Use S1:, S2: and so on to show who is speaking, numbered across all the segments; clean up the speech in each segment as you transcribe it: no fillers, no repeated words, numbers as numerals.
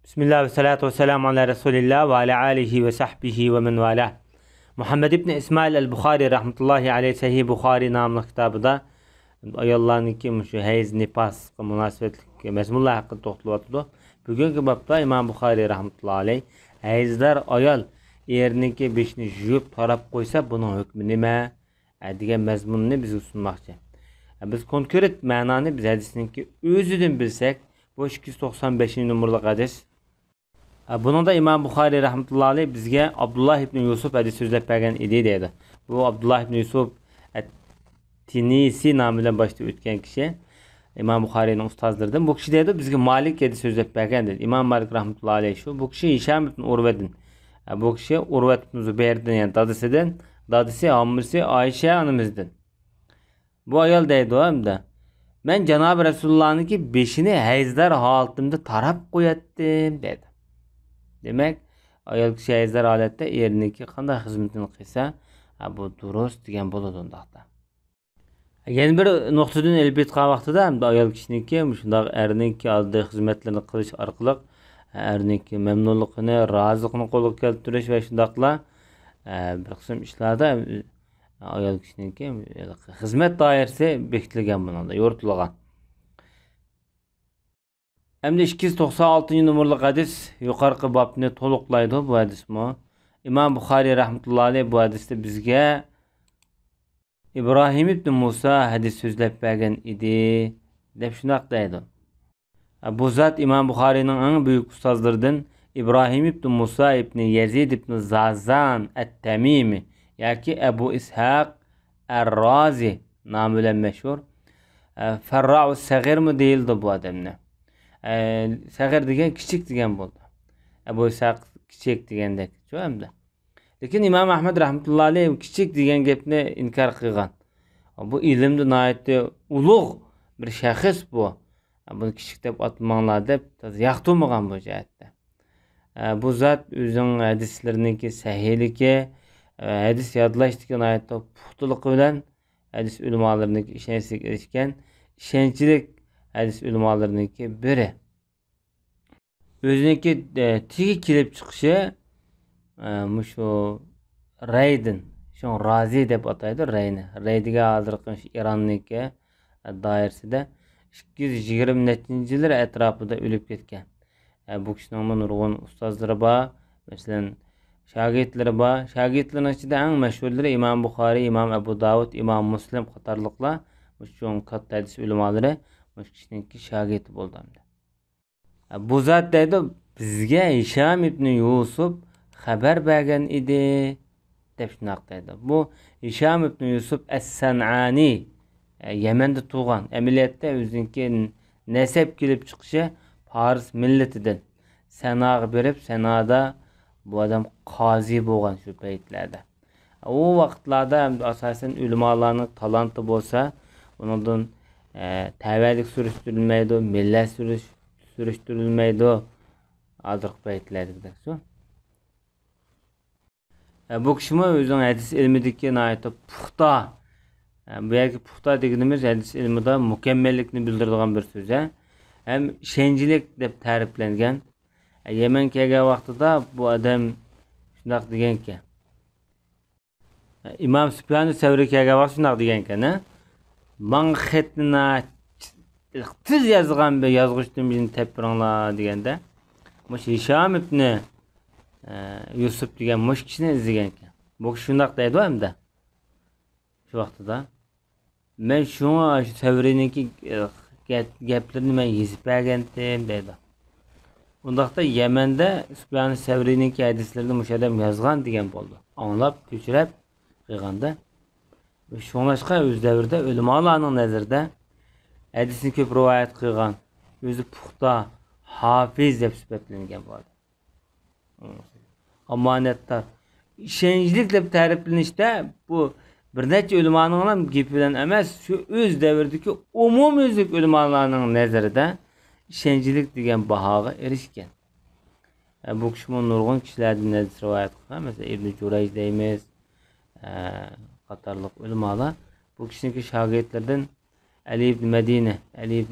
S1: Bismillah ve salatu ve selamu ala Resulillah ve ala alihi ve sahbihi ve men valah. Muhammed İbni İsmail el-Bukhari rahmetullahi aleyhi Sahih Bukhari namlı kitabıda ayollarning ki şu heyz nifas münasebetlik mezmunlar hakkında to'xtalib. Bugünkü babda İmam Bukhari rahmetullahi aleyh heyzlar ayol erniki beshini yuvib tarab qo'ysa buning hukmi nima degan mezmunni bizga sunmoqchi. Biz konkret ma'noni biz hadisninki o'zidan bilsak, bu 295 numaralı hadis. Bunun da İmam Bukhari rahmetullahi aleyh bizge Abdullah ibn Yusuf hadis sözlep bergen idi dedi. Bu Abdullah ibn Yusuf Tinisi namıyla başta ötken kişi. İmam Bukhari'nin ustazlarından. Bu kişi dedi bizge Malik hadis sözlep bergen dedi. İmam Malik rahmetullahi aleyh şu. Bu kişi Hişam ibn Urve'din. Bu kişi Urve ibn Zübeyir'den yani dadısıdan. Dadısı amcası Ayşe hanımızdan. Bu ayol deydi o hem de. Ben Cenab-ı Resulullah'ın ki beşini heyzler halatımda tarap koyattim dedi. Demek ayol kishi heyzlar holatda erniki qanday xizmatini qilsa, bu durust degan bo'ladi undaqda. Yana bir nuqtadan elbet qilgan vaqtida ham ayol kishiniki shunday erniki oldi xizmatlarini qilish orqali erniki mamnunligini, roziligini qo'lga keltirish va shundaqla bir qism ishlarda ayol kishiniki xizmat doirasi bekitilgan bundan, yoritilgan. Hem 296 numaralı hadis yukarı babını toluqlaydı bu hadis mi? İmam Bukhari rahmetullahi aleyh bu hadiste bizge İbrahim ibn Musa hadis sözlep bergen idi dep şundaq deydi. Bu zat İmam Bukhari'nin en büyük ustazlarından İbrahim ibn Musa ibn Yazid ibn Zazan et-Tamimi yaki Ebu İshaq er-Razi namıyla meşhur. Ferra'u Sagir mi değildi bu adamne. Sagir degan kichik degan bo'ldi. Bu Ishaq kichik degandek, tushundingmi? Lekin Imom Ahmad rahmetullahi alayh kichik degan gapni inkor qilgan. Bu ilmda nihoyatda ulug' bir shaxs bu. Buni kichik deb atmanglar deb yoqtirmagan bu jihatda. Bu zot o'zining hadislarininki sahihligi, hadis yodlashdagi nihoyatda puxtalik bilan hadis ulamolarininki ishonchga erishgan, ishonchlik hadis ulamalarınınki biri. Özününki tigi kilip çıkışı şu Raydin, şu Razi dep ataydı Rayni. Raydiga hazırkın İran'nınki dairesi de 220 yıllar etrafında ölüp ketken. Bu kişinin nurgun ustazları var. Mesela şagirdleri var. Şagirdlerin içinde en meşhurları İmam Bukhari, İmam Ebu Davud, İmam Muslim katarlıkla şu kat hadis ulamaları bu kişininki şagirdi bo'ldi. Bu zat dedi bizga Hisham ibn Yusuf xabar bergan edi deb shunaq dedi. Bu Hisham ibn Yusuf es-San'ani Yemen'de tug'an. Amaliyotda o'ziniki nasab kelib chiqishi Fars millatidan. Sanoga berib, sanoda bu odam qozi bo'lgan shu paytlarda. O vaqtlarda asosan ulamolarning talanti bo'lsa, undan təvəlik sürüştürülməydi, millet sürüştürülməydi. Azırıq bəyətlərdir. Bu kişimi özün hadis ilmideki nəhayət puxta. Bu yerki puxta dediğimiz hadis ilmida mükemmellikni bildirdiğin bir söz. Hem şençilik deb tərifləngan. Yemen kelgan vaqtida bu adam shundaq degan ki. İmam Süfyan Sevri kelgan vaqt shundaq degan ki, ne? Man xetna tiz yazgan bir yazgıçtım bizim tepkiranlar degende. Muş Hişam ibn Yusuf degan muş kişini izlegan ekan. Bu kishi shundaq deydi hem de. Şu vaqtida men shuni Savriniki gaplarini men yezib bergandim deydi. Undaqda Yemen'de Süfyan Savriniki hadislerini muş adam yazgan degan bo'ldi. Anlab, ko'chirib qilganda Şunlaşqa öz dövrdə ulamolarning nazarida hadisni ko'p rivoyat qilgan, o'zi puxta, hafiz deb sifatlangan bo'ladi. Omonatdor, ishonchlik deb ta'riflanishda bu bir necha ulamoning ham gapi bilan emas, shu o'z davridagi umumyuzlik ulamolarning nazarida ishonchlik degan bahoga erishgan. Bu kishi nurg'un kishilardan rivoyat qilgan, masalan Ibn Jurayj deymiz. Katarlık ulamalar bu kişinin şagirdlerden Ali ibn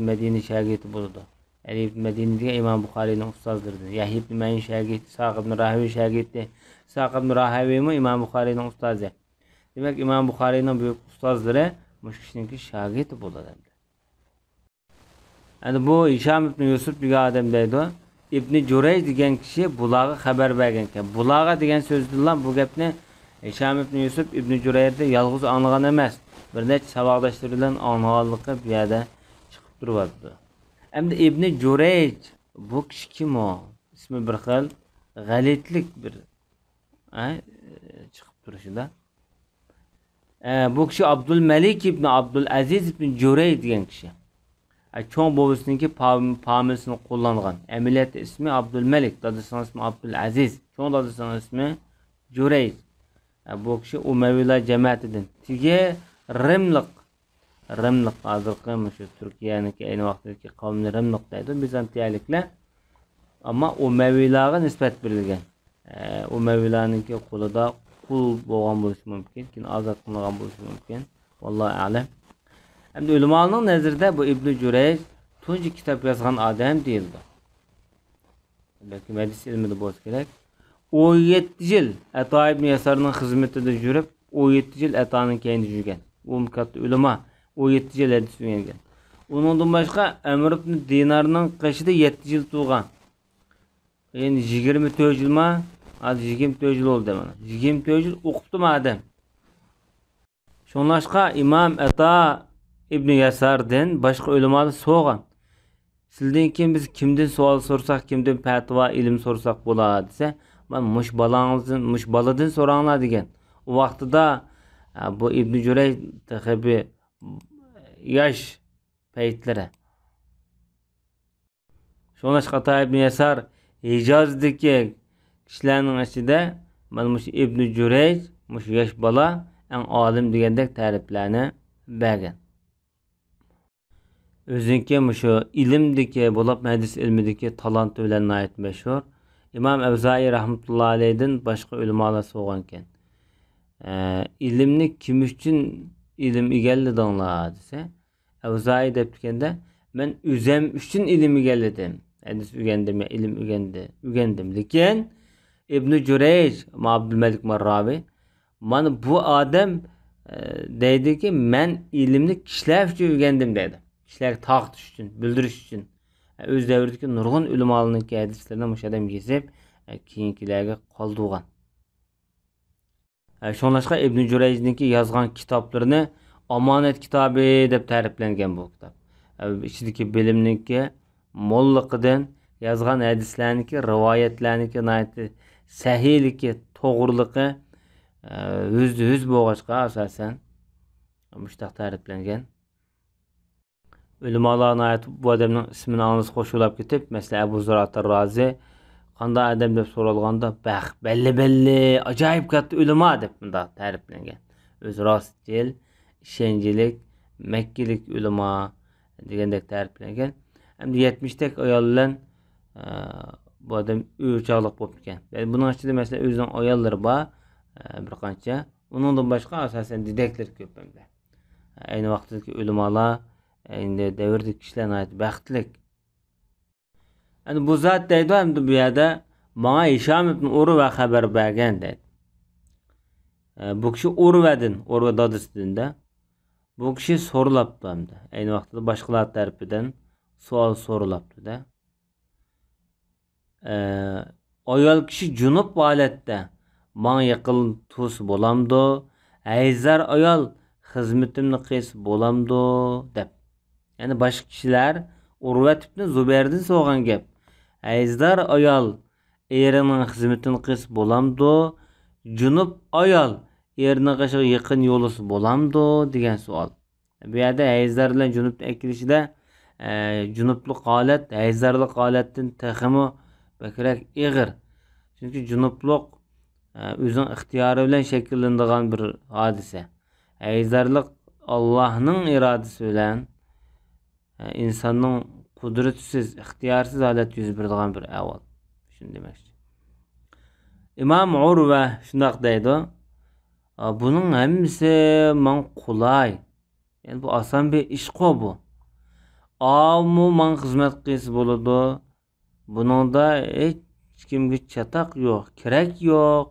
S1: Medine şagirdi bulundu. Ali ibn Medini degan İmam Buxoriyning ustozlaridan. Yahya ibn Ma'in shagirdi, Sa'q ibn Rahaviy shagirdi. Sa'q ibn Rahaviymi İmam Buxoriyning ustozi. Demak, İmam Buxoriyning buyuk ustozlari mush kishiniki shagirdi bo'ladi. Yani bu Hisham ibn Yusuf degan odam deydi. İbn Jurayj degan kishi bularga xabar bergan ekan. Bularga degan so'zdan bu gapni Hisham ibn Yusuf İbn Jurayjda yolg'iz anglagan emas. Bir necha saboqdoshlari bilan anglaganligi bu yerda chiqib turibdi. Endi İbn Jurayj bu kishi kim o? İsmi bir xil g'alitlik bir chiqib turishida. Bu kishi Abdulmalik ibn Abdulaziz ibn Jurayj degan kishi. Çoğun bobusiniki pamilsini kullangan. Emiliyat ismi Abdülmelik, dadısının ismi Abdülaziz. Çoğun dadısının ismi Jurayj. Bu kişi Umayyalar cemaatinden. Tige Rimliq hazırkı şu Türkiye'ninki aynı vaxtdaki kavmini Rimliq deydi. Bizantiyalikler. Ama Umayyalarga nispet verilgan. Umayyalarninki qulida qul bo'lgan bo'lishi mumkin, keyin ozod qilingan bo'lishi mumkin. Vallohu a'lam. Hem de ulamaning nazarida bu İbn Jurayj tunji kitap yozgan odam deyildi. Belki hadis ilmida bo'lsa kerak. 17 yil Ato ibn Yasarning xizmatida yurib, 17 yil Atoning keyinida yurgan. U katta ulama 17 yil hadis o'rgangan. Uningdan boshqa Amr ibn Dinarning qishida 7 yil turgan. Endi 24 yilma, hozir 24 yil oldu mana. 24 yil o'qibdi odam. Shunlashqa İmam Ato İbn Yasar'dan başka ulamalar soğan. Sizden kim biz kimden sual sorsak, kimden fatva ilim sorsak bo'lar desa, men mush baladan so'ranglar degan. O vaqtida bu İbn Jurayj tabi yosh paytlari. Shunlashqa İbn Yasar Hijozdagi kishilarning ichida men mush İbn Jurayj mush yosh bola eng olim degandek ta'riflarni bergan. Özünki şu ilimdeki, bulab hadis ilmideki talantı bilen ait meşhur. İmam Evzai rahmetullahi aleyh'den başka ulamalar soğanken. İlimni kim için ilim igeldi anlar dese. Evzai deptikende ben üzem için ilim igelledim. Hadis ügendim ya ilim ügendim. Lekin İbn Jurayj, Abdülmelik Marravi, bana bu adam dedi ki ben ilimni kişiler için ügendim dedi. Kişiler taqtish uchun, bildirish uchun. O'z davridagi nurg'un ulamolarning hadislarni mushadam yezib, keyingilarga qoldirgan. Shunlashqa İbn Jurayjninki yozgan kitoblarini omonat kitobi deb ta'riflangan bu kitob. İchidagi bilimniki mo'lliqidan yozgan hadislarniki, rivoyatlarniki sahihligi, to'g'riligi yuz bo'lg'achqa asosan mushtaq ta'riflangan. Ulamalarning ait bu adamning ismini angliz qo'shilib ketib, mesela Abu Zurat ar-Razi qanday adam deb so'ralganda, belli ajoyib katta ulamo deb bunda ta'riflangan. O'zi rostchil, ishonchlik, makkilik ulamo degandek ta'riflangan. Hamda 70 tak ayol bilan bu adam o'chaqliq bo'lib ketgan. Yani buning ichida mesela o'zining ayollari bor, bir qancha. Uningdan boshqa asosan didaklar ko'p hamda. Ayni vaqtdagi ulamolar endi davrdagi kishilarga ait baxtlik. Yani bu zot deydi hamda bu yerda bana Hisham ibn Urva xabar bergan deydi. Bu kishi Urva dadasidan bu kishi so'ralabdi hamda. Ayni vaqtda boshqalar tarafidan savol so'ralabdi-da. Ayol kishi junub holatda bana yaqin tus bo'lamdi. Hayzar ayol xizmatimni qilsa bo'lamdi deb. Yani başka kişiler Urvat ibn Zubayr'dan so'rgan gap. Hayzar ayol erining xizmatini qilsa bo'lamdi. Junub ayol erining qashiga yaqin yo'lisi bo'lamdi degan savol. Bu yerda hayzar bilan junubni akilishida junublik holat hayzarlik holatdan taximi bakrak ig'ir. Chunki junublik o'zining ixtiyori bilan shakllanadigan bir hodisa. Hayzarlik Allohning irodasi bilan insonning qudratsiz, ixtiyorsiz holat yuz beradigan bir ahvol. Shuni demoqchi. İmam Urva shundoq deydi. Buning hammasi men qulay. Yani bu oson bir ish bu. Amu man xizmat qilsa bo'ladi. Buningda hech kimga chataq yo'q, kerak yo'q.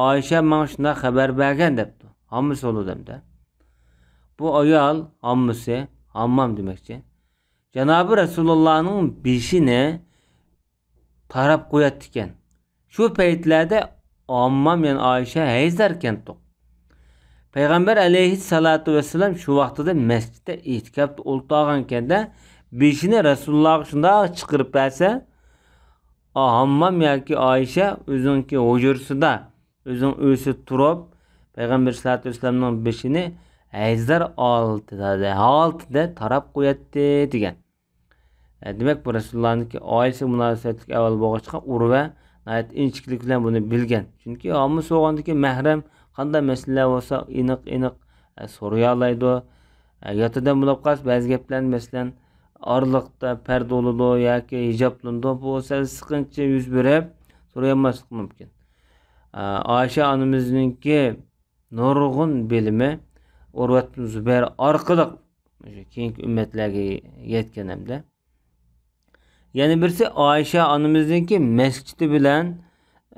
S1: Oysha man shunday xabar bergan debdi. Hammasi o'ludimda. Bu ayol hammasi, hammam demakchi. Janobi Rasulullahning beshini tarab qo'yatdi ekan. Shu paytlarda ammam yani Oysha hayzarkan to'q. Peygamber aleyhissalatu vesselam şu vaqtida masjidda etikafda o'ltirganda beshini Rasulullahga shunday chiqirib bersa, hammam yoki Oysha o'zinki hujurasida o'zing o'zi turib Peygamber sallallohu alayhi vasallamning beshini hayzar altida tarab qo'yatdi degan. Demak bu Rasulullah'ningki oilasi munosabatlik avval bo'lgan urva nayt inchiklik bilan buni bilgan. Chunki hammasi o'g'andiki mahram qanday masalalar bo'lsa aniq so'ray oladi. Yotidan bo'lib qolsa ba'zi gaplarni masalan orliqda parda bo'ladi yoki hijoblandi bo'lsa siqincha yuz berib so'rayolmaslik mumkin. Oysha onamizningki nurg'un bilimi Urvat bin Zubayr orqali keyingi ummatlarga yetgan hamda. Yani birisi Oysha onamizningki masjidi bilan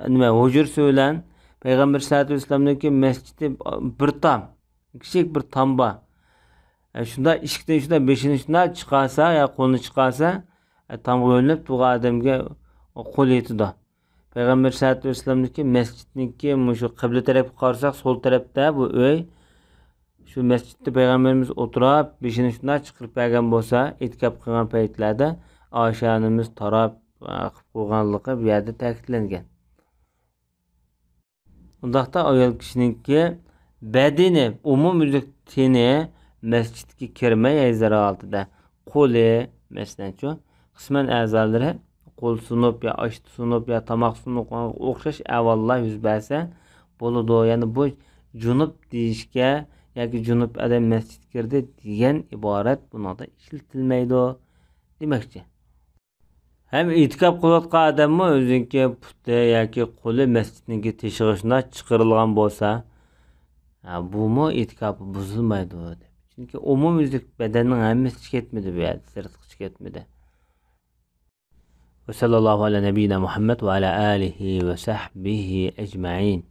S1: nima hujurasi bilan Peygamber sallallohu alayhi vasallamningki masjidi bir tam, kichik bir tamba. Shunda eshikdan shunda beshini shunda chiqarsa ya qo'lni chiqarsa tamga yo'linib turgan odamga qo'l yetadi. Peygamber sallallohu alayhi vasallamningki masjidningki shu qibla tarafga qarasak sol tarafda bu uy. Shu masjidda Peygamberimiz o'tirib beshini shunda chiqirib bergan bo'lsa, etikaf qilgan paytlarda Oysha onamiz tarab qilib qo'yganligi bu yerda ta'kidlangan. Undaqda ayol kishiningki badini umumiylik teni masjidga kirmay ayzara altida qo'li masalanchu qisman a'zolari qo'l sunib ya oshti sunib ya tomoq sunib o'xshash avvallar yuz bersa bo'ladi. Ya'ni bu junub deyishga yoki junub adam masjid kirdi degan iborat buningda ishlatilmaydi demakchi. Hem itikaf qilayotgan odammi o'zinki puti yoki qo'li masjidningki teshig'idan chiqarilgan bo'lsa, bumi itikafi buzilmaydi deb. Chunki umumiylik badanning hammasi ketmadi bu yerda, sirtqi ketmadi. Ve sallallahu ala nebiyina Muhammed ve ala alihi ve sahbihi ecmaîn.